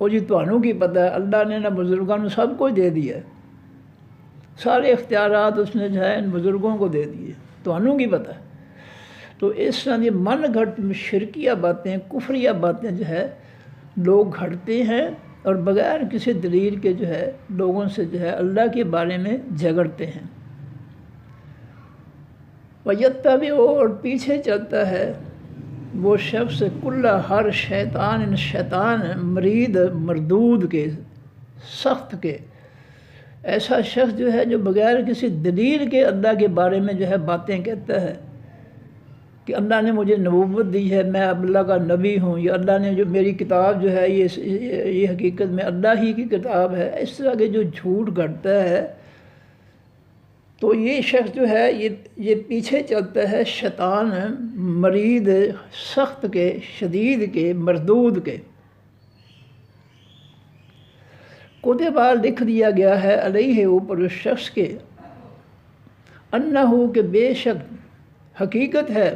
وہ جی تمہوں کی پتہ ہے اللہ نے نہ بزرگوں نے سب کچھ دے دیا ہے، سارے اختیارات اس نے جو ہے ان بزرگوں کو دے دیے، تمہوں کی پتہ ہے۔ تو اس طرح یہ من گھڑت شرکیہ باتیں، کفریہ باتیں جو ہے لوگ گھڑتے ہیں اور بغیر کسی دلیل کے جو ہے لوگوں سے جو ہے اللہ کے بارے میں جھگڑتے ہیں۔ وَيَتَّبِعُ اور پیچھے چلتا ہے وہ شخص کل ہر شیطان مرید مردود کے، سخت کے، ایسا شخص جو ہے جو بغیر کسی دلیل کے اللہ کے بارے میں جو ہے باتیں کہتا ہے کہ اللہ نے مجھے نبوت دی ہے، میں اب اللہ کا نبی ہوں، یا اللہ نے جو میری کتاب جو ہے یہ حقیقت میں اللہ ہی کی کتاب ہے، اس طرح کے جو جھوٹ گھڑتا ہے تو یہ شخص جو ہے یہ پیچھے چلتا ہے شیطان مرید سخت کے، شدید کے، مردود کے۔ کتبہ لکھ دیا گیا ہے علیہ اوپر اس شخص کے، انہو کہ بے شک حقیقت ہے،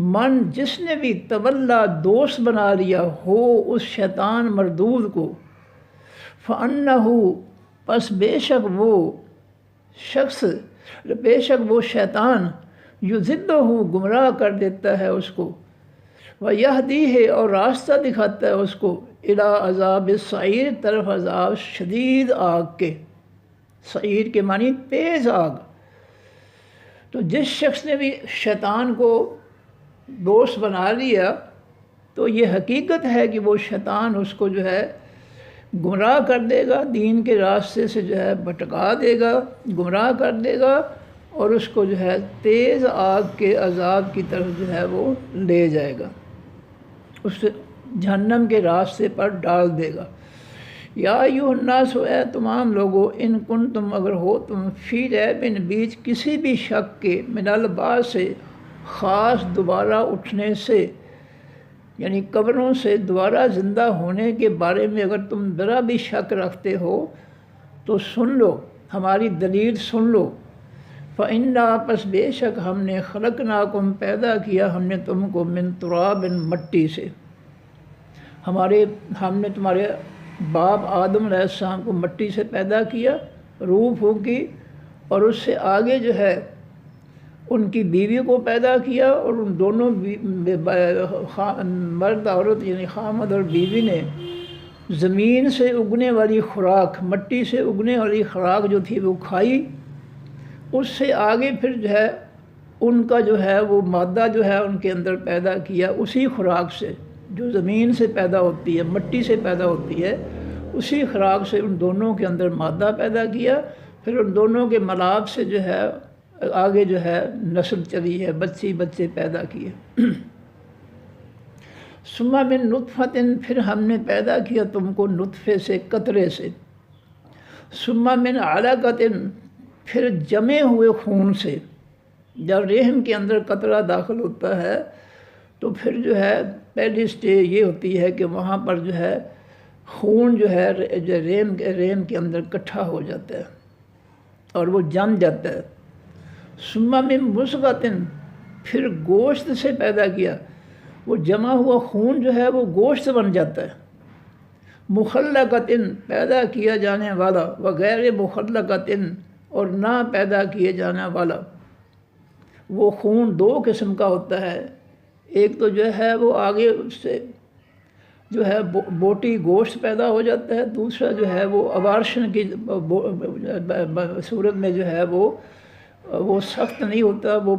من جس نے بھی تولا دوست بنا لیا ہو اس شیطان مردود کو، فَأَنَّهُ پس بے شک وہ شخص، بے شک وہ شیطان یُضِلُّہُ گمراہ کر دیتا ہے اس کو، وَيَهْدِيهِ اور راستہ دکھاتا ہے اس کو، اِلَىٰ عذاب السعیر طرف عذاب شدید آگ کے، سعیر کے معنی تیز آگ۔ تو جس شخص نے بھی شیطان کو دوست بنا لیا تو یہ حقیقت ہے کہ وہ شیطان اس کو جو ہے گمراہ کر دے گا، دین کے راستے سے جو ہے بھٹکا دے گا، گمراہ کر دے گا، اور اس کو جو ہے تیز آگ کے عذاب کی طرف جو ہے وہ لے جائے گا، اس جہنم کے راستے پر ڈال دے گا۔ یا ایھا الناس اے تمام لوگو، ان کن تم اگر ہو تم فی ریب بیچ کسی بھی شک کے، من البعث سے خاص دوبارہ اٹھنے سے، یعنی قبروں سے دوبارہ زندہ ہونے کے بارے میں اگر تم ذرا بھی شک رکھتے ہو تو سن لو، ہماری دلیل سن لو۔ فَإِنَّا پس بے شک ہم نے خلقناکم پیدا کیا ہم نے تم کو من تراب مٹی سے، ہم نے تمہارے باپ آدم علیہ السلام کو مٹی سے پیدا کیا، روح پھونکی، اور اس سے آگے جو ہے ان کی بیوی کو پیدا کیا، اور ان دونوں مرد عورت یعنی خامد اور بیوی نے زمین سے اگنے والی خوراک، مٹی سے اگنے والی خوراک جو تھی وہ کھائی، اس سے آگے پھر جو ہے ان کا جو ہے وہ مادہ جو ہے ان کے اندر پیدا کیا، اسی خوراک سے جو زمین سے پیدا ہوتی ہے، مٹی سے پیدا ہوتی ہے، اسی خوراک سے ان دونوں کے اندر مادہ پیدا کیا، پھر ان دونوں کے ملاب سے جو ہے آگے جو ہے نسل چلی ہے، بچے پیدا کیے۔ ثم من نطفۃ پھر ہم نے پیدا کیا تم کو نطفے سے، قطرے سے، ثم من علقۃ پھر جمے ہوئے خون سے۔ جب رحم کے اندر قطرہ داخل ہوتا ہے تو پھر جو ہے پہلی سٹیج یہ ہوتی ہے کہ وہاں پر جو ہے خون جو ہے رحم کے اندر اکٹھا ہو جاتا ہے اور وہ جم جاتا ہے۔ ثم من مضغۃ پھر گوشت سے پیدا کیا، وہ جمع ہوا خون جو ہے وہ گوشت بن جاتا ہے۔ مخلقۃ پیدا کیا جانے والا، وغیر مخلقۃ اور نہ پیدا کیے جانے والا۔ وہ خون دو قسم کا ہوتا ہے، ایک تو جو ہے وہ آگے اس سے جو ہے بوٹی گوشت پیدا ہو جاتا ہے، دوسرا جو ہے وہ ابارشن کی صورت میں جو ہے وہ سخت نہیں ہوتا، وہ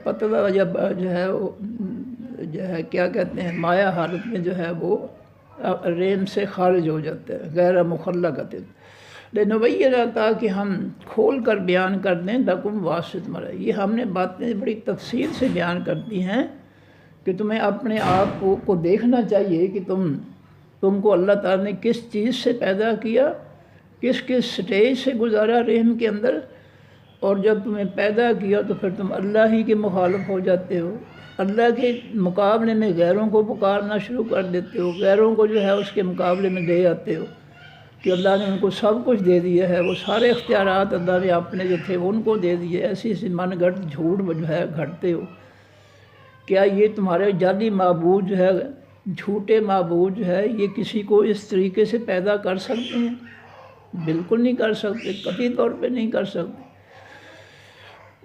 پتلا یا جو ہے کیا کہتے ہیں مایع حالت میں جو ہے وہ رحم سے خارج ہو جاتا ہے، غیر مخلقۃ لنبین تاکہ ہم کھول کر بیان کر دیں لکم واسط مرا۔ یہ ہم نے باتیں بڑی تفصیل سے بیان کرتی ہیں کہ تمہیں اپنے آپ کو دیکھنا چاہیے کہ تم کو اللہ تعالیٰ نے کس چیز سے پیدا کیا، کس سٹیج سے گزارا رحم کے اندر، اور جب تمہیں پیدا کیا تو پھر تم اللہ ہی کے مخالف ہو جاتے ہو، اللہ کے مقابلے میں غیروں کو پکارنا شروع کر دیتے ہو، غیروں کو جو ہے اس کے مقابلے میں لے آتے ہو کہ اللہ نے ان کو سب کچھ دے دیا ہے، وہ سارے اختیارات اللہ نے اپنے جو تھے ان کو دے دیے، ایسی من گھڑت جھوٹ جو ہے گھڑتے ہو۔ کیا یہ تمہارے جعلی معبود جو ہے جھوٹے معبود جو ہے یہ کسی کو اس طریقے سے پیدا کر سکتے ہیں؟ بالکل نہیں کر سکتے، قطعی طور پہ نہیں کر سکتے۔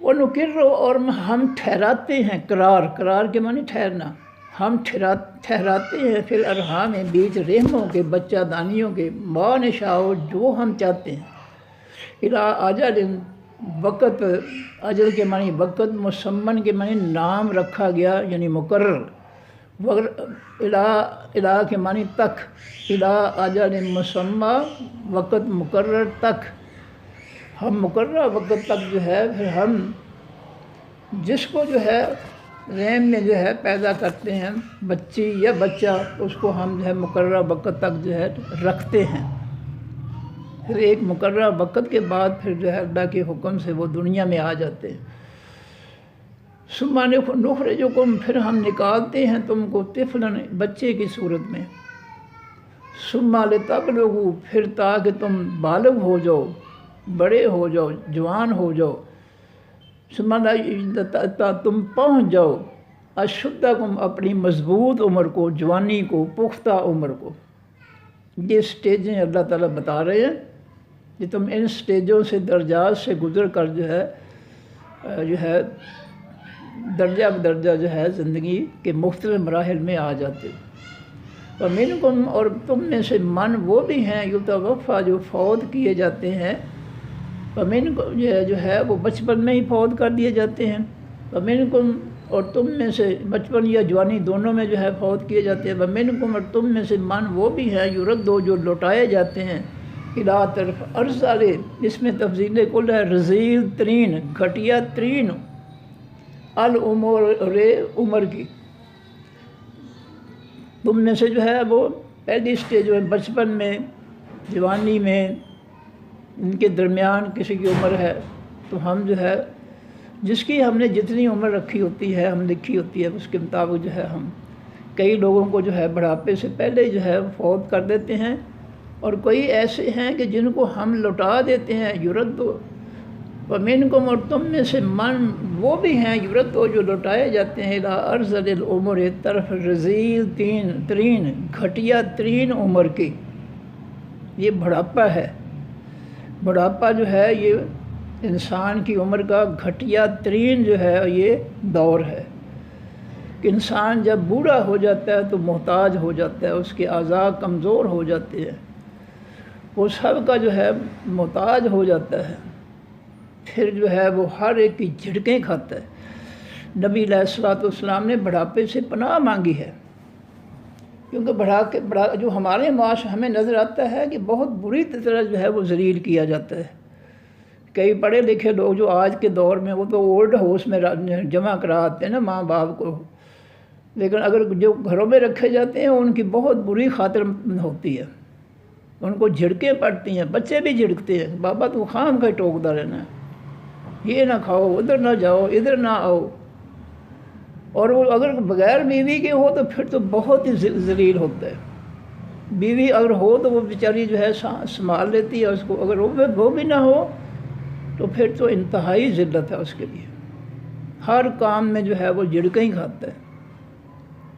وَنُقِرُّ اور ہم ٹھہراتے ہیں، قرار کے معنی ٹھہرنا، ہم ٹھہراتے ہیں فی الارحام بیچ رحموں کے، بچہ دانیوں کے، ما نشاء جو ہم چاہتے ہیں، الی اجل وقت، اجل کے معنی وقت، مسمن کے معنی نام رکھا گیا یعنی مقرر، الی کے معنی تک، الی اجل مسمى وقت مقرر تک، ہم مقررہ وقت تک جو ہے پھر ہم جس کو جو ہے رحم میں جو ہے پیدا کرتے ہیں بچی یا بچہ، اس کو ہم جو ہے مقررہ وقت تک جو ہے رکھتے ہیں، پھر ایک مقررہ وقت کے بعد پھر جو ہے اللہ کے حکم سے وہ دنیا میں آ جاتے ہیں۔ ثم نخرجکم پھر ہم نکالتے ہیں تم کو طفلا بچے کی صورت میں، ثم لتبلغوا پھر تاکہ تم بالغ ہو جاؤ، بڑے ہو جاؤ، جوان ہو جاؤ، ثم تم پہنچ جاؤ اشدکم اپنی مضبوط عمر کو، جوانی کو، پختہ عمر کو۔ یہ سٹیجیں اللہ تعالیٰ بتا رہے ہیں کہ تم ان سٹیجوں سے، درجات سے گزر کر جو ہے درجہ بدرجہ جو ہے زندگی کے مختلف مراحل میں آ جاتے۔ وَمِنْكُمْ اور تم میں سے من وہ بھی ہیں یتوفیٰ جو فوت کیے جاتے ہیں، وَمِنْكُمْ جو ہے وہ بچپن میں ہی فوت کر دیے جاتے ہیں، وَمِنْكُمْ اور تم میں سے بچپن یا جوانی دونوں میں جو ہے فوت کیے جاتے ہیں، وَمِنْكُمْ اور تم میں سے من وہ بھی ہیں یردو جو لوٹائے جاتے ہیں، الی طرف ارذل، اس میں تفضیل کل ہے، رذیل ترین، گھٹیا ترین العمر عمر کی، تم میں سے جو ہے وہ پہلی سٹیج میں بچپن میں، جوانی میں، ان کے درمیان کسی کی عمر ہے، تو ہم جو ہے جس کی ہم نے جتنی عمر رکھی ہوتی ہے، ہم لکھی ہوتی ہے، اس کے مطابق جو ہے ہم کئی لوگوں کو جو ہے بڑھاپے سے پہلے جو ہے فوت کر دیتے ہیں، اور کوئی ایسے ہیں کہ جن کو ہم لوٹا دیتے ہیں، یردو وَمِنْكُمْ اور تم میں سے من وہ بھی ہیں یردو جو لوٹائے جاتے ہیں، الی ارذل العمر طرف رذیل ترین گھٹیا ترین عمر کی۔ یہ بڑھاپا ہے، بڑھاپا جو ہے یہ انسان کی عمر کا گھٹیا ترین جو ہے یہ دور ہے کہ انسان جب بوڑھا ہو جاتا ہے تو محتاج ہو جاتا ہے، اس کے اعضاء کمزور ہو جاتے ہیں، وہ سب کا جو ہے محتاج ہو جاتا ہے، پھر جو ہے وہ ہر ایک کی جھڑکیں کھاتا ہے۔ نبی علیہ الصلوۃ والسلام نے بڑھاپے سے پناہ مانگی ہے، کیونکہ جو ہمارے معاشرے ہمیں نظر آتا ہے کہ بہت بری طرح جو ہے وہ ذلیل کیا جاتا ہے۔ کئی پڑھے لکھے لوگ جو آج کے دور میں وہ تو اولڈ ہاؤس میں جمع کرا آتے ہیں نا ماں باپ کو، لیکن اگر جو گھروں میں رکھے جاتے ہیں ان کی بہت بری خاطر ہوتی ہے، ان کو جھڑکیں پڑتی ہیں، بچے بھی جھڑکتے ہیں، بابا تو خام کا ٹوکتا رہنا ہے، یہ نہ کھاؤ، ادھر نہ جاؤ، ادھر نہ آؤ، اور وہ اگر بغیر بیوی کے ہو تو پھر تو بہت ہی ذلیل ہوتا ہے۔ بیوی اگر ہو تو وہ بیچاری جو ہے سنبھال لیتی ہے اس کو، اگر وہ بھی نہ ہو تو پھر تو انتہائی ذلت ہے اس کے لیے، ہر کام میں جو ہے وہ جھڑکیں ہی کھاتا ہے،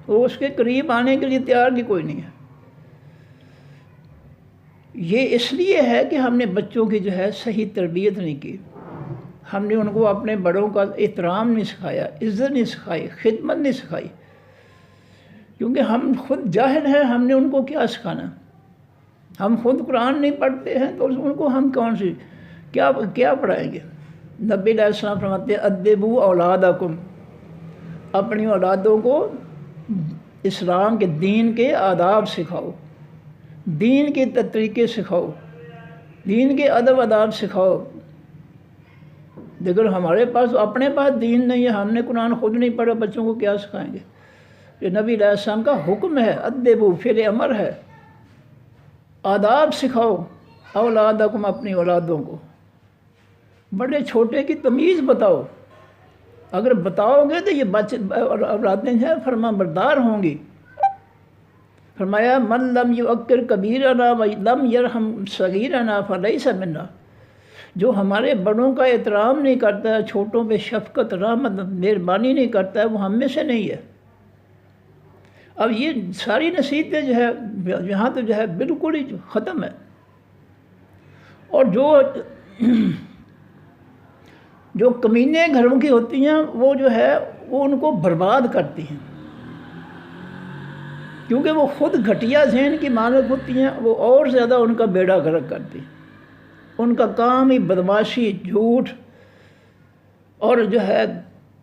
وہ اس کے قریب آنے کے لیے تیار بھی کوئی نہیں ہے۔ یہ اس لیے ہے کہ ہم نے بچوں کی جو ہے صحیح تربیت نہیں کی، ہم نے ان کو اپنے بڑوں کا احترام نہیں سکھایا، عزت نہیں سکھائی، خدمت نہیں سکھائی، کیونکہ ہم خود جاہل ہیں، ہم نے ان کو کیا سکھانا؟ ہم خود قرآن نہیں پڑھتے ہیں تو ان کو ہم کون سی کیا پڑھائیں گے؟ نبی علیہ السلام فرماتے ہیں ادبوا اولادکم، اپنی اولادوں کو اسلام کے دین کے آداب سکھاؤ، دین کے طریقے سکھاؤ، دین کے ادب آداب سکھاؤ۔ لیکن ہمارے پاس اپنے پاس دین نہیں ہے، ہم نے قرآن خود نہیں پڑھا، بچوں کو کیا سکھائیں گے؟ یہ نبی علیہ السلام کا حکم ہے، ادبوا فعل امر ہے، آداب سکھاؤ اولادکم، اپنی اولادوں کو، بڑے چھوٹے کی تمیز بتاؤ، اگر بتاؤ گے تو یہ بچے اولادیں ہیں فرما بردار ہوں گی۔ فرمایا من لم یوقر کبیرنا ولم یرحم صغیرنا فلیس منا، جو ہمارے بڑوں کا احترام نہیں کرتا ہے، چھوٹوں پہ شفقت رحمت مہربانی نہیں کرتا ہے، وہ ہم میں سے نہیں ہے۔ اب یہ ساری نصیحتیں جو ہے یہاں تو جو ہے بالکل ہی ختم ہے، اور جو کمینے گھروں کی ہوتی ہیں وہ جو ہے وہ ان کو برباد کرتی ہیں، کیونکہ وہ خود گھٹیا ذہن کی مالک ہوتی ہیں، وہ اور زیادہ ان کا بیڑا غرق کرتی ہیں۔ ان کا کام ہی بدماشی، جھوٹ اور جو ہے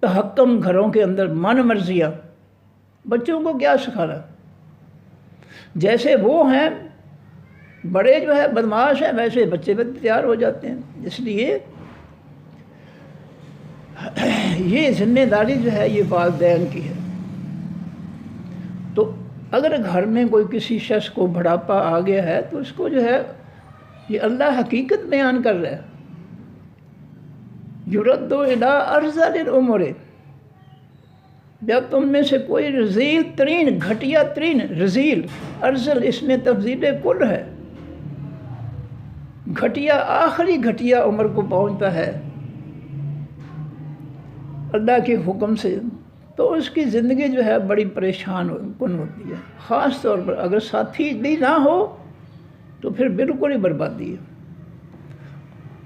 تحکم گھروں کے اندر، من مرضیاں۔ بچوں کو کیا سکھانا؟ جیسے وہ ہیں بڑے جو ہے بدماش ہیں، ویسے بچے بھی تیار ہو جاتے ہیں۔ اس لیے یہ ذمہ داری جو ہے یہ والدین کی ہے۔ تو اگر گھر میں کوئی کسی شخص کو بڑھاپا آ گیا ہے تو اس کو جو ہے یہ اللہ حقیقت بیان کر رہا ہے، یرد الی ارذل الامور، جب تم میں سے کوئی رذیل ترین، گھٹیا ترین، رذیل، ارذل اس میں تفضیل کل ہے، گھٹیا آخری گھٹیا عمر کو پہنچتا ہے اللہ کے حکم سے، تو اس کی زندگی جو ہے بڑی پریشان کن ہوتی ہے۔ خاص طور پر اگر ساتھی بھی نہ ہو تو پھر بالکل ہی بربادی ہے۔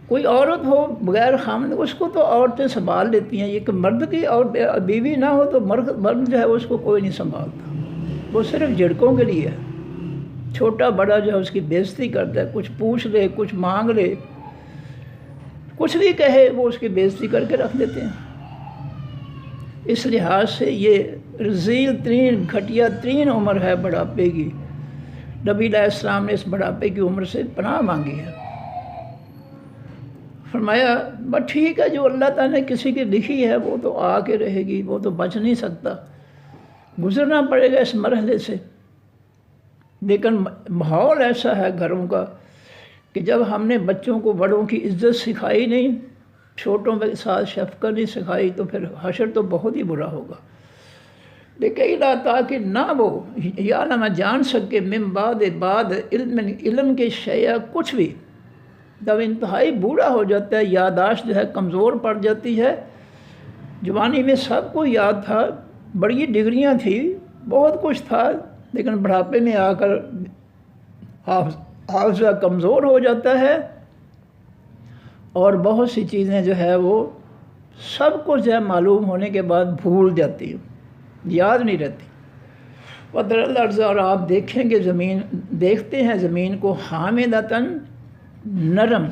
کوئی عورت ہو بغیر خامد، اس کو تو عورتیں سنبھال لیتی ہیں، یہ کہ مرد کی اور بیوی نہ ہو تو مرد جو ہے اس کو کوئی نہیں سنبھالتا، وہ صرف جھڑکوں کے لیے ہے۔ چھوٹا بڑا جو ہے اس کی بےزتی کرتا ہے، کچھ پوچھ لے، کچھ مانگ لے، کچھ بھی کہے وہ اس کی بےزتی کر کے رکھ دیتے ہیں۔ اس لحاظ سے یہ رذیل ترین، گھٹیا ترین عمر ہے بڑھاپے کی۔ نبی علیہ السلام نے اس بڑھاپے کی عمر سے پناہ مانگی ہے، فرمایا بس ٹھیک ہے، جو اللہ تعالیٰ نے کسی کی لکھی ہے وہ تو آ کے رہے گی، وہ تو بچ نہیں سکتا، گزرنا پڑے گا اس مرحلے سے۔ لیکن ماحول ایسا ہے گھروں کا کہ جب ہم نے بچوں کو بڑوں کی عزت سکھائی نہیں، چھوٹوں کے ساتھ شفقت نہیں سکھائی، تو پھر حشر تو بہت ہی برا ہوگا۔ لیکن تاکہ نہ وہ یا نہ میں جان سکے من بعد علم کے شیعہ کچھ بھی، جب انتہائی بوڑھا ہو جاتا ہے، یادداشت جو ہے کمزور پڑ جاتی ہے۔ جوانی میں سب کو یاد تھا، بڑی ڈگریاں تھیں، بہت کچھ تھا، لیکن بڑھاپے میں آ کر حافظہ کمزور ہو جاتا ہے اور بہت سی چیزیں جو ہے وہ سب کچھ جو ہے معلوم ہونے کے بعد بھول جاتی ہیں، یاد نہیں رہتی۔ وَتَرَى الْأَرْضَ، اور آپ دیکھیں گے زمین، دیکھتے ہیں زمین کو، حامدۃ، نرم،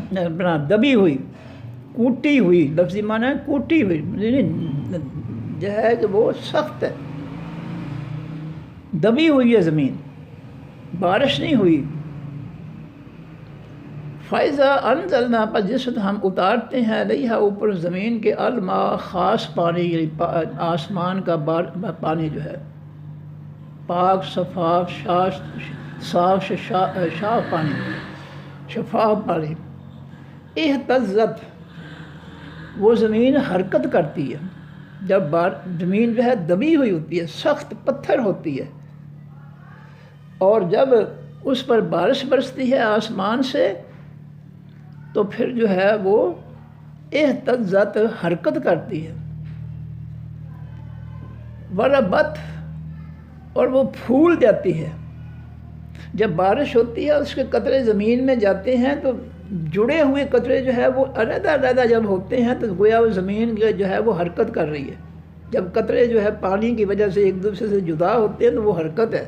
دبی ہوئی، کوٹی ہوئی، لفظی معنی ہے کوٹی ہوئی، جو ہے کہ وہ سخت ہے، دبی ہوئی ہے زمین، بارش نہیں ہوئی۔ فَإِذَا أَنزَلْنَا، پر جس وقت ہم اتارتے ہیں علیہا اوپر زمین کے، الماء خاص پانی، یعنی آسمان کا پانی جو ہے پاک، صفاف، صاف شفاف پانی، شفاف پانی، اہتزت، وہ زمین حرکت کرتی ہے۔ جب زمین جو ہے دبی ہوئی ہوتی ہے، سخت پتھر ہوتی ہے، اور جب اس پر بارش برستی ہے آسمان سے تو پھر جو ہے وہ اہتزت، حرکت کرتی ہے، وربت، اور وہ پھول جاتی ہے۔ جب بارش ہوتی ہے اس کے قطرے زمین میں جاتے ہیں تو جڑے ہوئے قطرے جو ہے وہ علیحدہ علیحدہ جب ہوتے ہیں تو گویا وہ زمین جو ہے وہ حرکت کر رہی ہے۔ جب قطرے جو ہے پانی کی وجہ سے ایک دوسرے سے جدا ہوتے ہیں تو وہ حرکت ہے،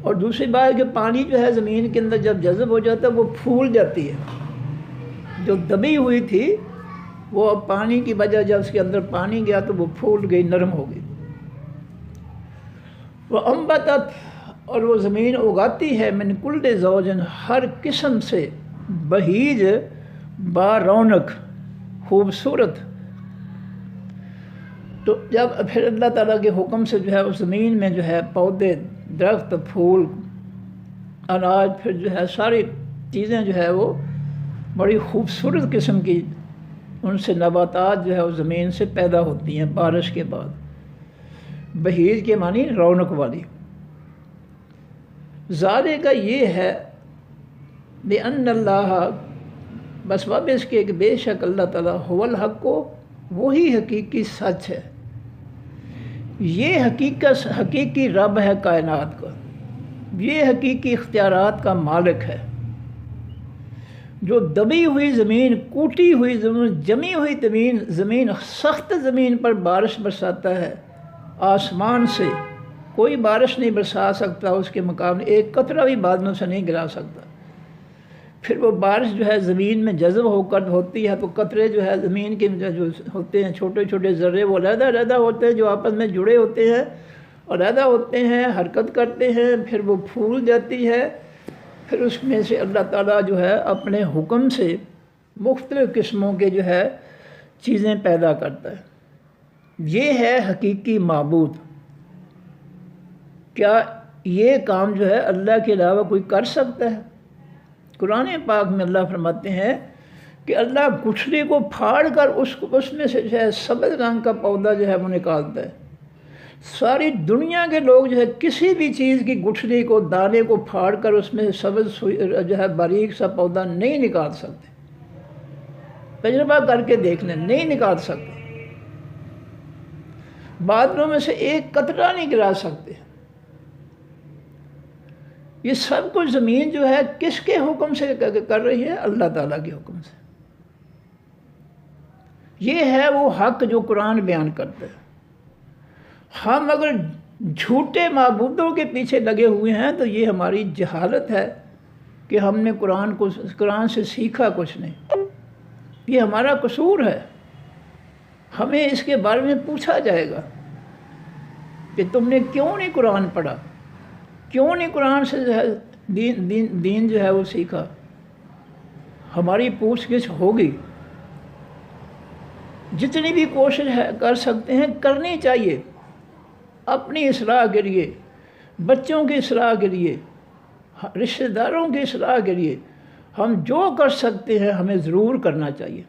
اور دوسری بات کہ پانی جو ہے زمین کے اندر جب جذب ہو جاتا ہے وہ پھول جاتی ہے۔ جو دبی ہوئی تھی وہ اب پانی کی وجہ، جب اس کے اندر پانی گیا تو وہ پھول گئی، نرم ہو گئی۔ وَأَنبَتَتْ، اور وہ زمین اگاتی ہے، من کل زوجن، ہر قسم سے، بہیج، با رونق، خوبصورت۔ تو جب پھر اللہ تعالیٰ کے حکم سے جو ہے اس زمین میں جو ہے پودے، درخت، پھول، اناج، پھر جو ہے ساری چیزیں جو ہے وہ بڑی خوبصورت قسم کی، ان سے نباتات جو ہے اس زمین سے پیدا ہوتی ہیں بارش کے بعد۔ بہیج کے معنی رونق والی۔ ذالک کا یہ ہے بِأَنَّ اللَّهَ، بس واب اس کے کہ بے شک اللہ تعالیٰ هو الحق کو، وہی حقیقی سچ ہے، یہ حقیقی رب ہے کائنات کا، یہ حقیقی اختیارات کا مالک ہے، جو دبی ہوئی زمین، کوٹی ہوئی زمین، جمی ہوئی زمین، سخت زمین پر بارش برساتا ہے۔ آسمان سے کوئی بارش نہیں برسا سکتا اس کے مقابلے، ایک قطرہ بھی بادلوں سے نہیں گرا سکتا۔ پھر وہ بارش جو ہے زمین میں جذب ہو کر ہوتی ہے تو قطرے جو ہے زمین کے جو ہوتے ہیں چھوٹے چھوٹے ذرے، وہ علیحدہ ہوتے ہیں، جو آپس میں جڑے ہوتے ہیں، علیحدہ ہوتے ہیں، حرکت کرتے ہیں، پھر وہ پھول جاتی ہے، پھر اس میں سے اللہ تعالیٰ جو ہے اپنے حکم سے مختلف قسموں کے جو ہے چیزیں پیدا کرتا ہے۔ یہ ہے حقیقی معبود۔ کیا یہ کام جو ہے اللہ کے علاوہ کوئی کر سکتا ہے؟ قرآن پاک میں اللہ فرماتے ہیں کہ اللہ گٹھلی کو پھاڑ کر اس میں سے جو ہے سبز رنگ کا پودا جو ہے وہ نکالتا ہے۔ ساری دنیا کے لوگ جو ہے کسی بھی چیز کی گٹھلی کو، دانے کو پھاڑ کر اس میں سبز جو ہے باریک سا پودا نہیں نکال سکتے۔ تجربہ کر کے دیکھ لیں، نہیں نکال سکتے۔ بادلوں میں سے ایک قطرہ نہیں گرا سکتے۔ یہ سب کچھ زمین جو ہے کس کے حکم سے کر رہی ہے؟ اللہ تعالیٰ کے حکم سے۔ یہ ہے وہ حق جو قرآن بیان کرتا ہے۔ ہم اگر جھوٹے معبودوں کے پیچھے لگے ہوئے ہیں تو یہ ہماری جہالت ہے کہ ہم نے قرآن سے سیکھا کچھ نہیں۔ یہ ہمارا قصور ہے۔ ہمیں اس کے بارے میں پوچھا جائے گا کہ تم نے کیوں نہیں قرآن پڑھا، کیوں نہیں قرآن سے جو ہے دین جو ہے وہ سیکھا۔ ہماری پوچھ گچھ ہوگی۔ جتنی بھی کوشش کر سکتے ہیں کرنی چاہیے، اپنی اصلاح کے لیے، بچوں کی اصلاح کے لیے، رشتہ داروں کی اصلاح کے لیے ہم جو کر سکتے ہیں ہمیں ضرور کرنا چاہیے۔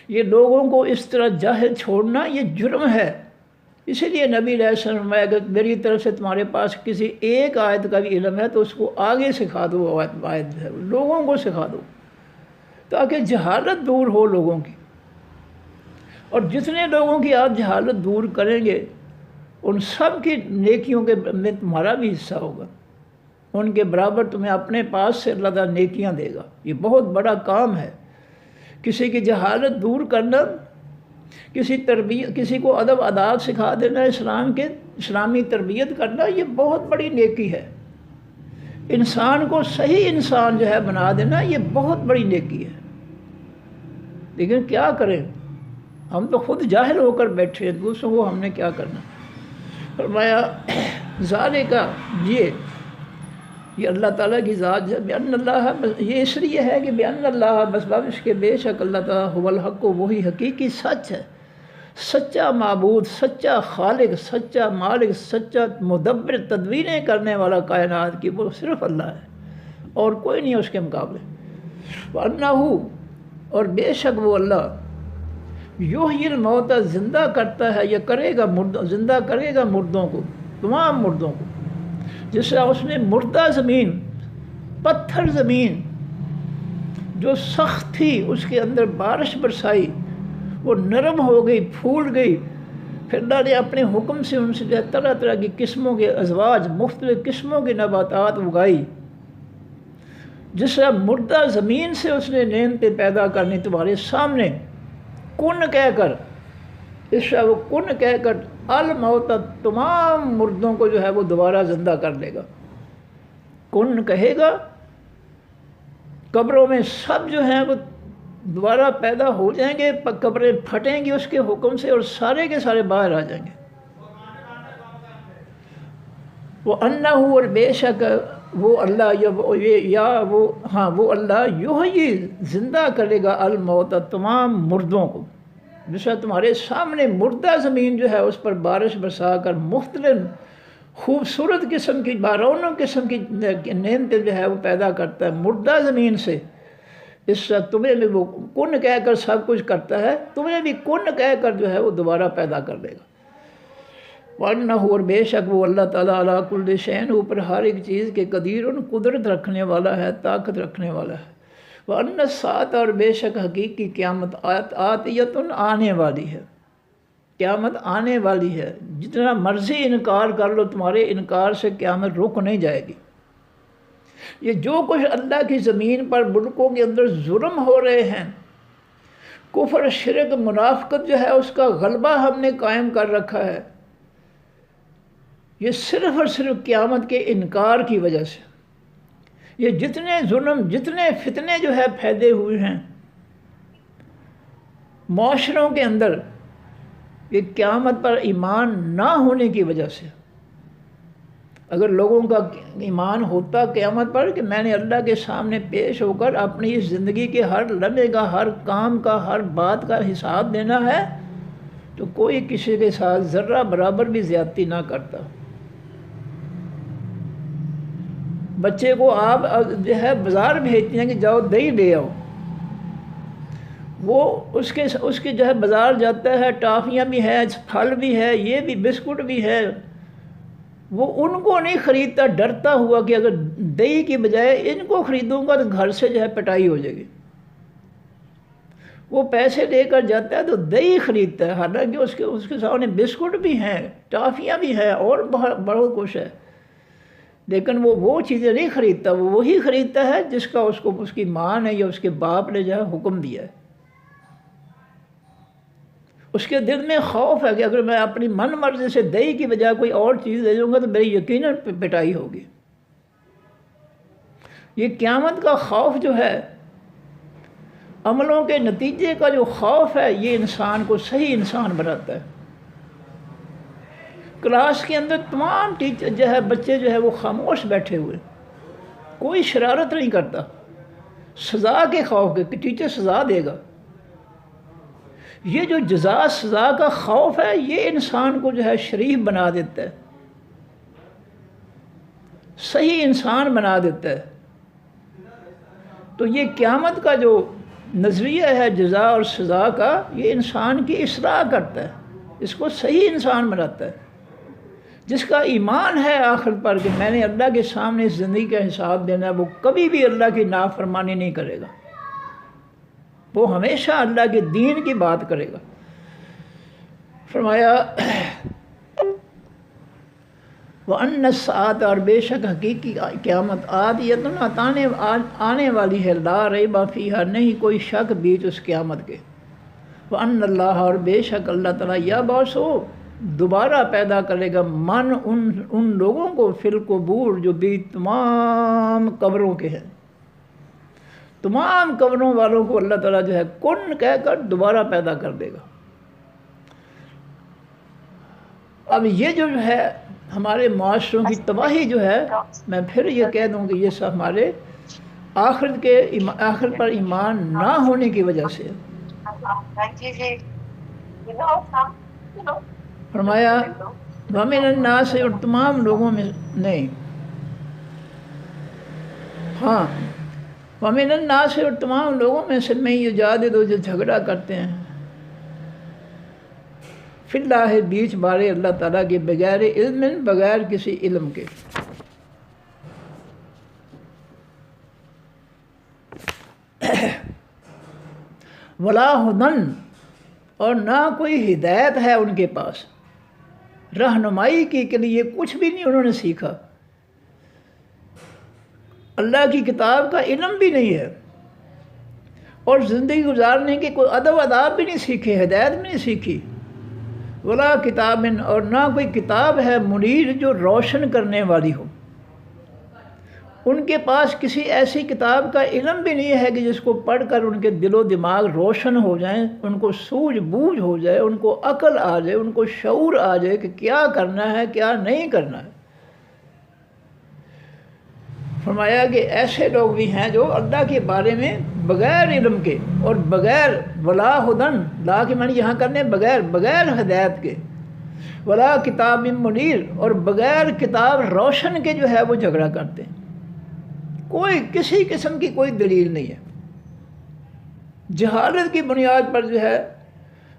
یہ لوگوں کو اس طرح جاہل چھوڑنا یہ جرم ہے۔ اسی لیے نبی علیہ السلام نے اگر میری طرف سے تمہارے پاس کسی ایک آیت کا بھی علم ہے تو اس کو آگے سکھا دو، آیت ہے لوگوں کو سکھا دو تاکہ جہالت دور ہو لوگوں کی۔ اور جتنے لوگوں کی آپ جہالت دور کریں گے ان سب کی نیکیوں کے میں تمہارا بھی حصہ ہوگا، ان کے برابر تمہیں اپنے پاس سے اللہ تعالیٰ نیکیاں دے گا۔ یہ بہت بڑا کام ہے۔ کسی کی جہالت دور کرنا، کسی کو ادب آداب سکھا دینا، اسلامی تربیت کرنا، یہ بہت بڑی نیکی ہے۔ انسان کو صحیح انسان جو ہے بنا دینا یہ بہت بڑی نیکی ہے۔ لیکن کیا کریں، ہم تو خود جاہل ہو کر بیٹھے ہیں، دوسروں کو ہم نے کیا کرنا۔ فرمایا ذالک، یہ اللہ تعالیٰ کی ذات ہے، بأن اللہ، یہ اس لیے ہے کہ بأن اللہ، بس اس کے بے شک اللہ تعالیٰ هو الحق، وہی حقیقی سچ ہے، سچا معبود، سچا خالق، سچا مالک، سچا مدبر، تدبیریں کرنے والا کائنات کی، وہ صرف اللہ ہے اور کوئی نہیں اس کے مقابلے۔ وَأَنَّهُ، اور بے شک وہ اللہ، یحیی الموتى، زندہ کرتا ہے یا کرے گا زندہ کرے گا مردوں کو، تمام مردوں کو۔ جس طرح اس نے مردہ زمین، پتھر زمین جو سخت تھی اس کے اندر بارش برسائی، وہ نرم ہو گئی، پھول گئی، پھر اللہ نے اپنے حکم سے ان سے جو ہے طرح طرح کی قسموں کے ازواج، مختلف قسموں کی نباتات اگائی۔ جس طرح مردہ زمین سے اس نے نعمتیں پیدا کرنی تمہارے سامنے، کن کہہ کر، اس طرح وہ کن کہہ کر الموت، تمام مردوں کو جو ہے وہ دوبارہ زندہ کر لے گا۔ کن کہے گا، قبروں میں سب جو ہیں وہ دوبارہ پیدا ہو جائیں گے، قبریں پھٹیں گی اس کے حکم سے اور سارے کے سارے باہر آ جائیں گے۔ وہ انہ، اور بے شک وہ اللہ، وہ اللہ یحیی، زندہ کرے گا الموت، تمام مردوں کو۔ جس طرح تمہارے سامنے مردہ زمین جو ہے اس پر بارش برسا کر مختلف خوبصورت قسم کی، بارونق قسم کی نعمتیں جو ہے وہ پیدا کرتا ہے مردہ زمین سے، اس طرح تمہیں بھی وہ کن کہہ کر سب کچھ کرتا ہے، تمہیں بھی کن کہہ کر جو ہے وہ دوبارہ پیدا کر دے گا۔ وَأَنَّهُ، اور بے شک وہ اللہ تعالیٰ عَلَىٰ كُلِّ شَيْءٍ، اوپر ہر ایک چیز کے قدیر، قدرت رکھنے والا ہے، طاقت رکھنے والا ہے۔ وَأَنَّ السَّاعَةَ، اور بے شک حقیقی قیامت آتیۃ، آنے والی ہے۔ قیامت آنے والی ہے، جتنا مرضی انکار کر لو تمہارے انکار سے قیامت رک نہیں جائے گی۔ یہ جو کچھ اللہ کی زمین پر ملکوں کے اندر ظلم ہو رہے ہیں، کفر شرک منافقت جو ہے اس کا غلبہ ہم نے قائم کر رکھا ہے، یہ صرف اور صرف قیامت کے انکار کی وجہ سے۔ یہ جتنے ظلم جتنے فتنے جو ہے پھیلے ہوئے ہیں معاشروں کے اندر، یہ قیامت پر ایمان نہ ہونے کی وجہ سے۔ اگر لوگوں کا ایمان ہوتا قیامت پر کہ میں نے اللہ کے سامنے پیش ہو کر اپنی اس زندگی کے ہر لمحے کا، ہر کام کا، ہر بات کا حساب دینا ہے، تو کوئی کسی کے ساتھ ذرہ برابر بھی زیادتی نہ کرتا۔ بچے کو آپ جو ہے بازار بھیجتے ہیں کہ جاؤ دہی لے آؤ، وہ اس کے جو ہے بازار جاتا ہے، ٹافیاں بھی ہے، پھل بھی ہے، یہ بھی بسکٹ بھی ہے، وہ ان کو نہیں خریدتا، ڈرتا ہوا کہ اگر دہی کی بجائے ان کو خریدوں گا تو گھر سے جو ہے پٹائی ہو جائے گی۔ وہ پیسے لے کر جاتا ہے تو دہی خریدتا ہے، حالانکہ اس کے سامنے بسکٹ بھی ہیں، ٹافیاں بھی ہیں اور بہت کچھ ہے، لیکن وہ چیزیں نہیں خریدتا، وہ وہی خریدتا ہے جس کا اس کی ماں نے یا اس کے باپ نے جو ہے حکم دیا ہے۔ اس کے دل میں خوف ہے کہ اگر میں اپنی من مرضی سے دہی کی بجائے کوئی اور چیز لے جاؤں گا تو میری یقیناً پٹائی ہوگی۔ یہ قیامت کا خوف جو ہے، عملوں کے نتیجے کا جو خوف ہے، یہ انسان کو صحیح انسان بناتا ہے۔ کلاس کے اندر تمام ٹیچر جو ہے بچے جو ہے وہ خاموش بیٹھے ہوئے، کوئی شرارت نہیں کرتا، سزا کے خوف کے کہ ٹیچر سزا دے گا۔ یہ جو جزا سزا کا خوف ہے، یہ انسان کو جو ہے شریف بنا دیتا ہے، صحیح انسان بنا دیتا ہے۔ تو یہ قیامت کا جو نظریہ ہے جزا اور سزا کا، یہ انسان کی اصلاح کرتا ہے، اس کو صحیح انسان بناتا ہے۔ جس کا ایمان ہے آخر پر کہ میں نے اللہ کے سامنے اس زندگی کا حساب دینا ہے، وہ کبھی بھی اللہ کی نافرمانی نہیں کرے گا، وہ ہمیشہ اللہ کے دین کی بات کرے گا۔ فرمایا وَأَنَّ السَّاعَةَ، اور بے شک حقیقی قیامت آتیۃ آنے والی ہے، لا ریب فیہا، نہیں کوئی شک بیچ اس قیامت کے۔ وَأَنَّ اللَّهَ، اور بے شک اللہ تعالیٰ، یبعث، دوبارہ پیدا کرے گا، من ان لوگوں کو، فی القبور، جو بھی تمام قبروں کے ہیں، تمام قبروں والوں کو اللہ تعالیٰ جو ہے کن کہہ کر دوبارہ پیدا کر دے گا۔ اب یہ جو ہے ہمارے معاشروں کی تباہی جو ہے، میں پھر یہ کہہ دوں کہ یہ سب ہمارے آخرت پر ایمان نہ ہونے کی وجہ سے۔ فرمایا وَمِنَ النَّاسِ، اور تمام لوگوں میں نہیں، ہاں وَمِنَ النَّاسِ، اور تمام لوگوں میں سے میں یجادل، جو جھگڑا کرتے ہیں، فی اللہ، بیچ بارے اللہ تعالیٰ کے، بغیر علم، بغیر کسی علم کے۔ ولا ہدن، اور نہ کوئی ہدایت ہے ان کے پاس، رہنمائی کی کے لیے کچھ بھی نہیں انہوں نے سیکھا، اللہ کی کتاب کا علم بھی نہیں ہے، اور زندگی گزارنے کے کوئی ادب آداب بھی نہیں سیکھے، ہدایت بھی نہیں سیکھی۔ ولا کتاب، اور نہ کوئی کتاب ہے منیر، جو روشن کرنے والی ہو، ان کے پاس کسی ایسی کتاب کا علم بھی نہیں ہے کہ جس کو پڑھ کر ان کے دل و دماغ روشن ہو جائیں، ان کو سوجھ بوجھ ہو جائے، ان کو عقل آ جائے، ان کو شعور آ جائے کہ کیا کرنا ہے کیا نہیں کرنا ہے۔ فرمایا کہ ایسے لوگ بھی ہیں جو اللہ کے بارے میں بغیر علم کے اور بغیر، ولا ہدن، لا کے معنی یہاں کرنے بغیر ہدایت کے، ولا کتاب منیر، اور بغیر کتاب روشن کے جو ہے وہ جھگڑا کرتے ہیں، کوئی کسی قسم کی کوئی دلیل نہیں ہے، جہالت کی بنیاد پر جو ہے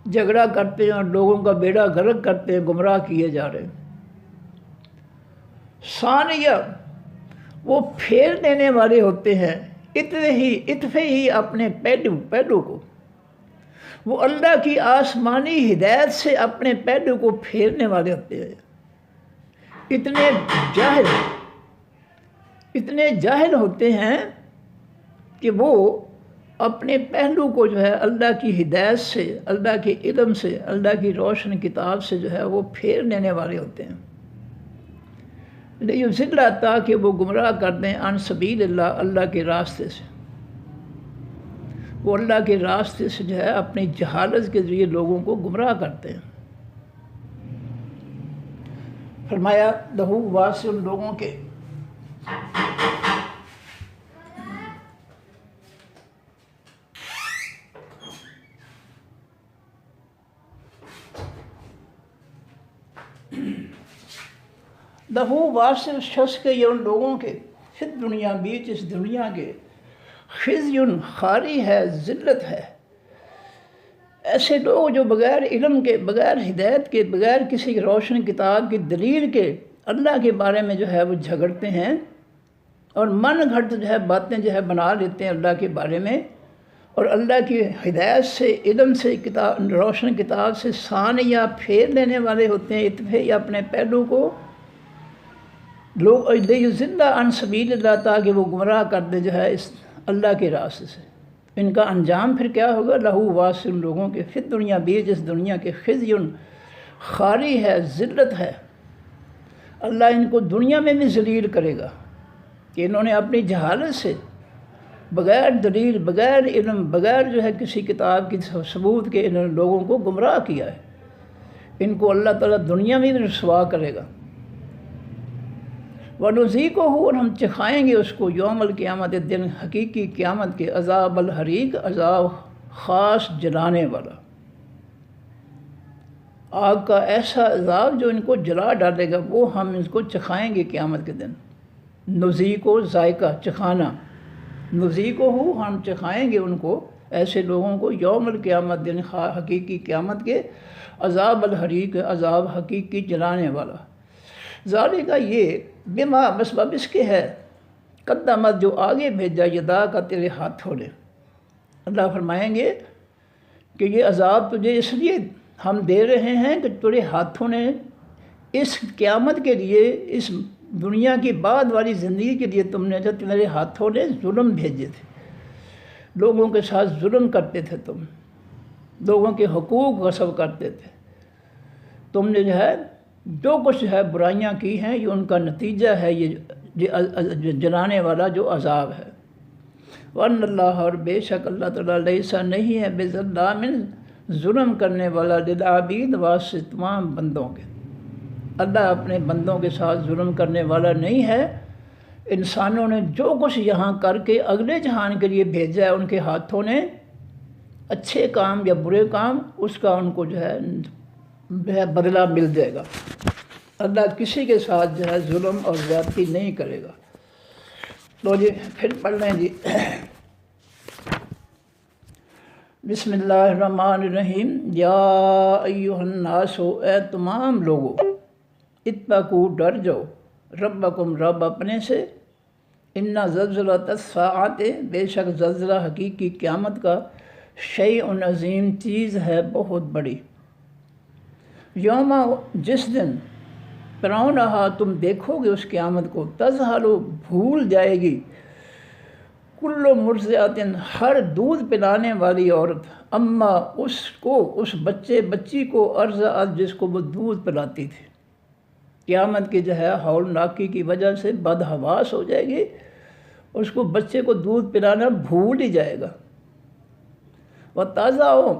جھگڑا کرتے ہیں اور لوگوں کا بیڑا غرق کرتے ہیں، گمراہ کیے جا رہے ہیں۔ ثانیہ، وہ پھیر دینے والے ہوتے ہیں، اتفے ہی اپنے پہلو کو، وہ اللہ کی آسمانی ہدایت سے اپنے پہلو کو پھیرنے والے ہوتے ہیں۔ اتنے جاہل ہوتے ہیں کہ وہ اپنے پہلو کو جو ہے اللہ کی ہدایت سے، اللہ کے علم سے، اللہ کی روشن کتاب سے جو ہے وہ پھیر لینے والے ہوتے ہیں۔ لیضل تاکہ وہ گمراہ کر دیں عن سبیل اللہ، اللہ کے راستے سے۔ وہ اللہ کے راستے سے جو ہے اپنی جہالت کے ذریعے لوگوں کو گمراہ کرتے ہیں۔ فرمایا لہو واسع ان لوگوں کے لہو واسع شخص کے یہ ان لوگوں کے فی دنیا بیچ اس دنیا کے خزی خاری ہے، ذلت ہے۔ ایسے لوگ جو بغیر علم کے، بغیر ہدایت کے، بغیر کسی روشن کتاب کی دلیل کے اللہ کے بارے میں جو ہے وہ جھگڑتے ہیں اور من گھڑت جو ہے باتیں جو ہے بنا لیتے ہیں اللہ کے بارے میں، اور اللہ کی ہدایت سے، علم سے، روشن کتاب سے سان یا پھیر لینے والے ہوتے ہیں، اتفے یا اپنے پہلو کو لوگ لیضل عن سبیل اللہ تاکہ وہ گمراہ کر دے جو ہے اس اللہ کے راستے سے۔ ان کا انجام پھر کیا ہوگا؟ لہو واسع لوگوں کے فی دنیا بیچ اس دنیا کے خزی خاری ہے، ذلت ہے۔ اللہ ان کو دنیا میں بھی ذلیل کرے گا کہ انہوں نے اپنی جہالت سے، بغیر دلیل، بغیر علم، بغیر جو ہے کسی کتاب کی ثبوت کے انہوں نے لوگوں کو گمراہ کیا ہے۔ ان کو اللہ تعالیٰ دنیا میں بھی رسوا کرے گا۔ وَنُذِيقُهُ، اور ہم چکھائیں گے اس کو یوم القیامت، دن حقیقی قیامت کے، عذاب الحریق، عذاب خاص جلانے والا، آگ کا ایسا عذاب جو ان کو جلا ڈالے گا، وہ ہم ان کو چکھائیں گے قیامت کے دن۔ نذیقو ذائقہ، چکھانا، نذیقُهُ ہم چکھائیں گے ان کو، ایسے لوگوں کو، یوم القیامت، دن حقیقی قیامت کے، عذاب الحریق، عذاب حقیقی جلانے والا۔ ذالک یہ بما بسبب اس کے ہے، قدمت جو آگے بھیجا، یدا کا تیرے ہاتھوں نے۔ اللہ فرمائیں گے کہ یہ عذاب تجھے اس لیے ہم دے رہے ہیں کہ تیرے ہاتھوں نے اس قیامت کے لیے، اس دنیا کی بعد والی زندگی کے لیے تم نے، جو تمہارے ہاتھوں نے ظلم بھیجے تھے، لوگوں کے ساتھ ظلم کرتے تھے، تم لوگوں کے حقوق غصب کرتے تھے، تم نے جو ہے جو کچھ ہے برائیاں کی ہیں، یہ ان کا نتیجہ ہے، یہ جلانے والا جو عذاب ہے۔ وَأَنَّ اللَّهَ، اور بے شک اللہ تعالیٰ، لیسا نہیں ہے بِظَلَّامٍ ظلم کرنے والا، للعبید واسطے تمام بندوں کے۔ اللہ اپنے بندوں کے ساتھ ظلم کرنے والا نہیں ہے۔ انسانوں نے جو کچھ یہاں کر کے اگلے جہان کے لیے بھیجا ہے، ان کے ہاتھوں نے اچھے کام یا برے کام، اس کا ان کو جو ہے بدلہ مل جائے گا۔ اللہ کسی کے ساتھ جو ہے ظلم اور زیادتی نہیں کرے گا۔ تو جی پھر پڑھ لیں جی، بسم اللہ الرحمن الرحیم۔ یا ایھا الناس، اے تمام لوگو، اتقوا، ڈر جاؤ، ربکم، رب اپنے سے، ان زلزلۃ الساعۃ، بے شک زلزلہ حقیقی قیامت کا، شیء عظیم، چیز ہے بہت بڑی۔ یوم، جس دن، ترونہا، تم دیکھو گے اس قیامت کو، تذہل، بھول جائے گی، کل مرضعۃ، ہر دودھ پلانے والی عورت، اما، اس کو، اس بچے بچی کو، ارضعت، جس کو وہ دودھ پلاتی تھی۔ قیامت کی جو ہے ہولناکی کی وجہ سے بدحواس ہو جائے گی، اس کو، بچے کو دودھ پلانا بھول ہی جائے گا۔ وَتَضَعُ،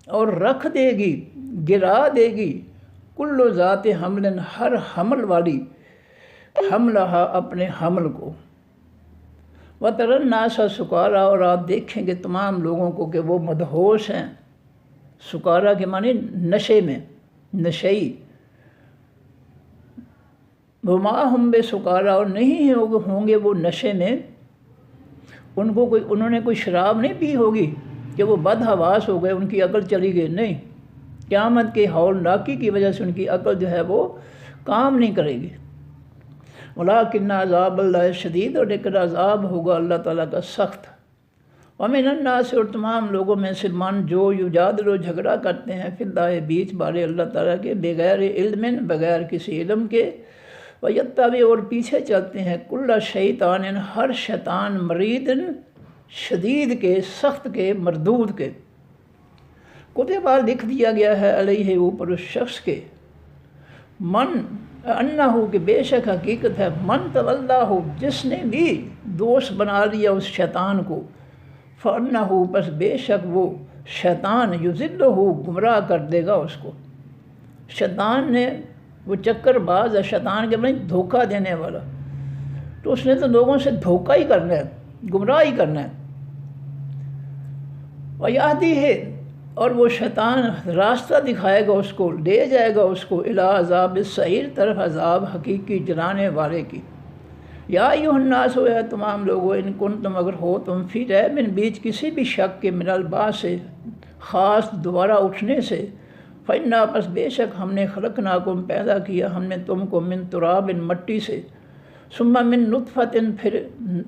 اور رکھ دے گی، گرا دے گی، کل ذات حمل، ہر حمل والی، حملہا، اپنے حمل کو۔ وَتَرَى النَّاسَ سُکارىٰ، اور آپ دیکھیں گے تمام لوگوں کو کہ وہ مدہوش ہیں۔ سکارا کے معنی نشے میں، نشئی۔ وَمَا هُمْ بِسُکارىٰ، اور نہیں ہوں گے وہ نشے میں، انہوں نے کوئی شراب نہیں پی ہوگی کہ وہ بدحواس ہو گئے، ان کی عقل چلی گئی، نہیں، قیامت کے ہولناکی کی وجہ سے ان کی عقل جو ہے وہ کام نہیں کرے گی۔ وَلَٰكِنَّ عَذَابَ اللَّهِ شَدِيدٌ، اور لیکن عذاب ہوگا اللہ تعالیٰ کا سخت۔ ومن الناس اور تمام لوگوں میں سے من جو یجادل جھگڑا کرتے ہیں فی اللہ بیچ بارے اللہ تعالیٰ کے بغیر علم بغیر کسی علم کے، ویتبع اور پیچھے چلتے ہیں کل شیطان ہر شیطان مرید شدید کے سخت کے مردود کے، کتبہ لکھ دیا گیا ہے علیہ اوپر اس شخص کے، من انہو کہ بے شک حقیقت ہے من تولاہ جس نے بھی دوست بنا لیا اس شیطان کو، فانہو بس بے شک وہ شیطان یضلہ گمراہ کر دے گا اس کو۔ شیطان نے وہ چکر باز ہے، شیطان کے معنی دھوکہ دینے والا، تو اس نے تو لوگوں سے دھوکہ ہی کرنا ہے، گمراہ ہی کرنا ہے۔ ویہدی ہے اور وہ شیطان راستہ دکھائے گا اس کو، لے جائے گا اس کو الی عذاب السعیر طرف عذاب حقیقی جلانے والے کی۔ یا ایھا الناس ہو ہے تمام لوگوں ان کنتم اگر ہو تم فی ریب من بیچ کسی بھی شک کے من البعث سے خاص دوبارہ اٹھنے سے، فإنا پس بے شک ہم نے خلقناکم پیدا کیا ہم نے تم کو من تراب مٹی سے، ثم من نطفۃ پھر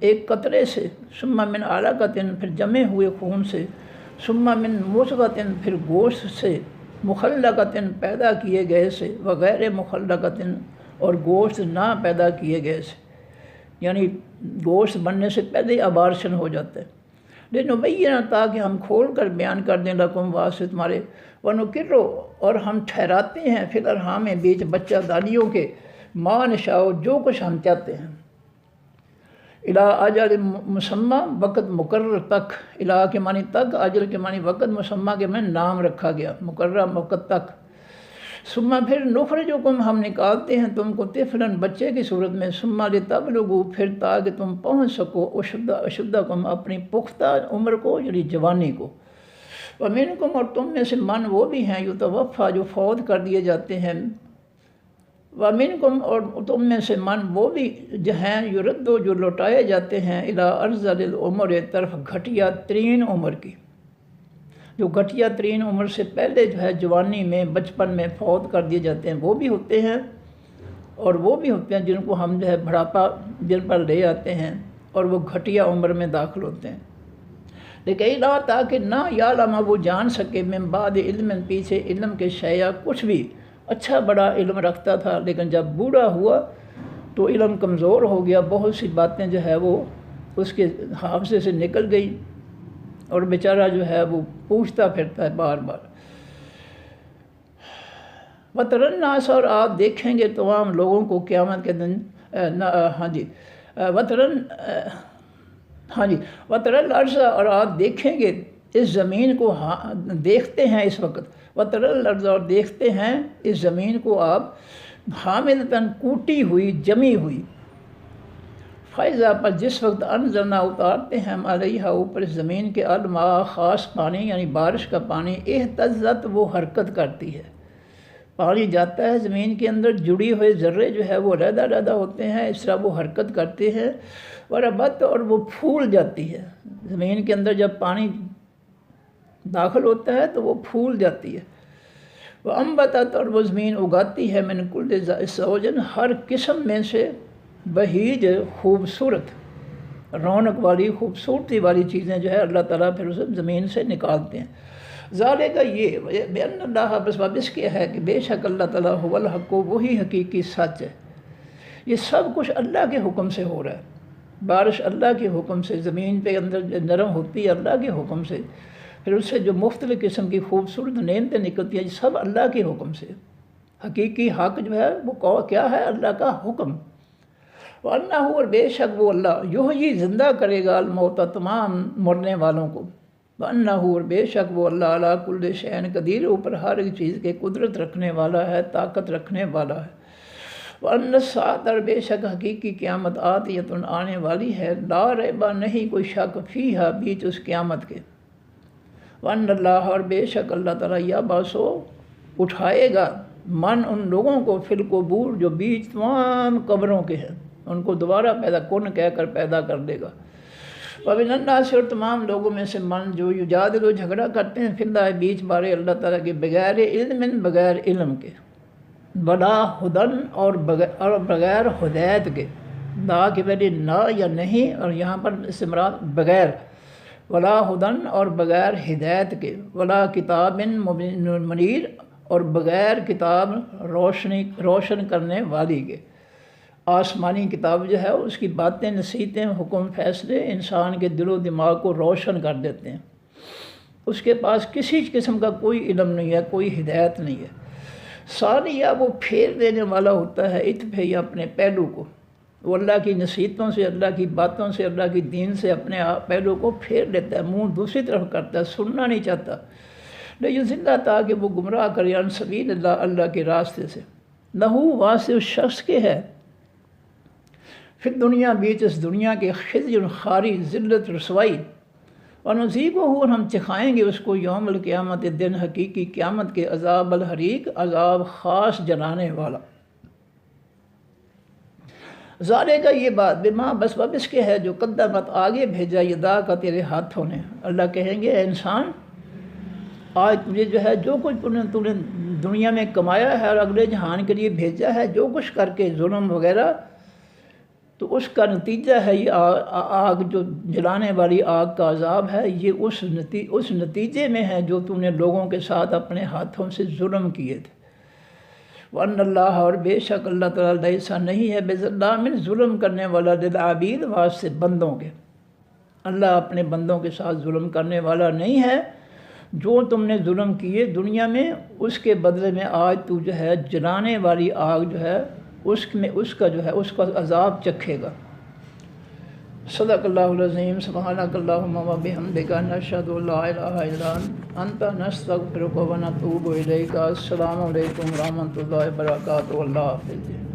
ایک قطرے سے، ثم من علقۃ پھر جمے ہوئے خون سے، ثم من مضغۃ پھر گوشت سے، مخلقۃ پیدا کیے گئے سے، وغیر مخلقۃ اور گوشت نہ پیدا کیے گئے سے، یعنی گوشت بننے سے پہلے ابارشن ہو جاتا ہے، لنبینہ تاکہ ہم کھول کر بیان کر دیں لکم واسطے تمہارے، ونقر اور ہم ٹھہراتے ہیں فی الارحام بیچ بچہ دانیوں کے، ما نشاء جو کچھ ہم چاہتے ہیں، الی اجل مسمى وقت مقرر تک، الی کے معنی تک، اجل کے معنی وقت، مسمى کے معنی نام رکھا گیا، مقرر وقت تک، ثم پھر نخرجکم ہم نکالتے ہیں تم کو طفلا بچے کی صورت میں، ثم لتبلغوا پھر تاکہ تم پہنچ سکو اشدکم اپنی پختہ عمر کو یعنی جوانی کو، ومنکم اور تم میں سے من وہ بھی ہیں یتوفی جو فوت کر دیے جاتے ہیں، ومنکم اور تم میں سے من وہ بھی جو ہیں یردو جو لوٹائے جاتے ہیں الی ارذل العمر طرف گھٹیا ترین عمر کی، جو گھٹیا ترین عمر سے پہلے جو ہے جوانی میں بچپن میں فوت کر دیے جاتے ہیں وہ بھی ہوتے ہیں، اور وہ بھی ہوتے ہیں جن کو ہم جو ہے بڑھاپا جن پر لے آتے ہیں اور وہ گھٹیا عمر میں داخل ہوتے ہیں، لیکن لا تاکہ نہ یعلم وہ جان سکے من بعد علم پیچھے علم کے شیء کچھ بھی، اچھا بڑا علم رکھتا تھا لیکن جب بوڑھا ہوا تو علم کمزور ہو گیا، بہت سی باتیں جو ہے وہ اس کے حافظے سے نکل گئی اور بیچارہ جو ہے وہ پوچھتا پھرتا ہے بار بار۔ وَتَرَى النَّاسَ اور آپ دیکھیں گے تمام لوگوں کو قیامت کے دن، وَتَرَى الْأَرْضَ اور آپ دیکھیں گے اس زمین کو، دیکھتے ہیں اس وقت، وَتَرَى الْأَرْضَ اور دیکھتے ہیں اس زمین کو آپ حاملۃً کوٹی ہوئی جمی ہوئی، فَإِذَا پر جس وقت انزلنا اتارتے ہیں ہم علیہا اوپر اس زمین کے الماء خاص پانی یعنی بارش کا پانی، اہتزت وہ حرکت کرتی ہے، پانی جاتا ہے زمین کے اندر، جڑی ہوئے ذرے جو ہے وہ علیحدہ علیحدہ ہوتے ہیں، اس طرح وہ حرکت کرتے ہیں، وربت اور وہ پھول جاتی ہے، زمین کے اندر جب پانی داخل ہوتا ہے تو وہ پھول جاتی ہے، وانبتت اور وہ زمین اگاتی ہے من کل زوج ہر قسم میں سے بہیج خوبصورت رونق والی خوبصورتی والی چیزیں جو ہے اللہ تعالیٰ پھر اسے زمین سے نکالتے ہیں، ذالک یہ بأن اللہ بس اس کے ہے کہ بے شک اللہ تعالیٰ هو الحق وہی حقیقی سچ ہے، یہ سب کچھ اللہ کے حکم سے ہو رہا ہے، بارش اللہ کے حکم سے، زمین پہ اندر نرم ہوتی ہے اللہ کے حکم سے، پھر اس سے جو مختلف قسم کی خوبصورت نعمتیں نکلتی ہیں یہ سب اللہ کے حکم سے، حقیقی حق جو ہے وہ کیا ہے اللہ کا حکم، وَأَنَّهُ اور بے شک وہ اللہ یحیی زندہ کرے گا الموت تمام مرنے والوں کو، وَأَنَّهُ اور بے شک وہ اللہ علی کل شیء قدیر اوپر ہر ایک چیز کے قدرت رکھنے والا ہے، طاقت رکھنے والا ہے، وَأَنَّ السَّاعَةَ بے شک حقیقی قیامت آتیۃ آنے والی ہے، لا ریب نہیں کوئی شک فیہا بیچ اس قیامت کے، وَأَنَّ اللَّهَ اور بے شک اللہ تعالیٰ یبعث اٹھائے گا من ان لوگوں کو فی القبور جو بیچ تمام قبروں کے ہیں، ان کو دوبارہ پیدا کن کہہ کر پیدا کر دے گا، وَمِنَ النَّاسِ اور تمام لوگوں میں سے من جو یجادل جھگڑا کرتے ہیں فی اللہ بیچ بارے اللہ تعالیٰ کے بغیر علم بغیر علم کے، ولا ہدن اور بغیر ہدایت کے، لا کہ میری نہ یا نہیں اور یہاں پر اس سے مراد بغیر، ولا ہدن اور بغیر ہدایت کے، ولا کتاب منیر اور بغیر کتاب روشن کرنے والی کے۔ آسمانی کتاب جو ہے اس کی باتیں، نصیحتیں، حکم، فیصلے انسان کے دل و دماغ کو روشن کر دیتے ہیں۔ اس کے پاس کسی قسم کا کوئی علم نہیں ہے، کوئی ہدایت نہیں ہے۔ ثانیہ وہ پھیر دینے والا ہوتا ہے اتفے اپنے پہلو کو، وہ اللہ کی نصیحتوں سے، اللہ کی باتوں سے، اللہ کی دین سے اپنے پہلو کو پھیر لیتا ہے، منہ دوسری طرف کرتا ہے، سننا نہیں چاہتا۔ لیکن زندہ تاکہ وہ گمراہ کرے عن سبیل اللہ، اللہ کے راستے سے۔ لہو واسطے اس شخص کے ہے، پھر دنیا بیچ اس دنیا کے خزی خاری، ذلت، رسوائی، اور نذیقہ اور ہم چکھائیں گے اس کو یوم القیامت، دن حقیقی قیامت کے، عذاب الحریق، عذاب خاص جلانے والا۔ ظالے کا یہ بات بما بس اس کے ہے جو قدمت آگے بھیجا یدا کا تیرے ہاتھوں نے۔ اللہ کہیں گے اے انسان، آج تجھے جو ہے جو کچھ تو نے دنیا میں کمایا ہے اور اگلے جہان کے لیے بھیجا ہے، جو کچھ کر کے ظلم وغیرہ، تو اس کا نتیجہ ہے یہ آگ، جو جلانے والی آگ کا عذاب ہے، یہ اس نتیجے میں ہے جو تو نے لوگوں کے ساتھ اپنے ہاتھوں سے ظلم کیے تھے۔ وَأَنَّ اللَّهَ اور بے شک اللہ تعالیٰ ایسا نہیں ہے بِظَلَّامٍ ظلم کرنے والا لِلْعَبِيدِ واسطے بندوں کے۔ اللہ اپنے بندوں کے ساتھ ظلم کرنے والا نہیں ہے۔ جو تم نے ظلم کیے دنیا میں، اس کے بدلے میں آج تو جو ہے جلانے والی آگ جو ہے اس کا عذاب چکھے گا۔ صدق اللہ العظیم۔ سبحانک اللہم و بحمدک، نشہد ان لا الہ الا انت، نستغفرک و نتوب الیک۔ السلام علیکم ورحمۃ اللہ وبرکاتہ۔ اللہ حافظ۔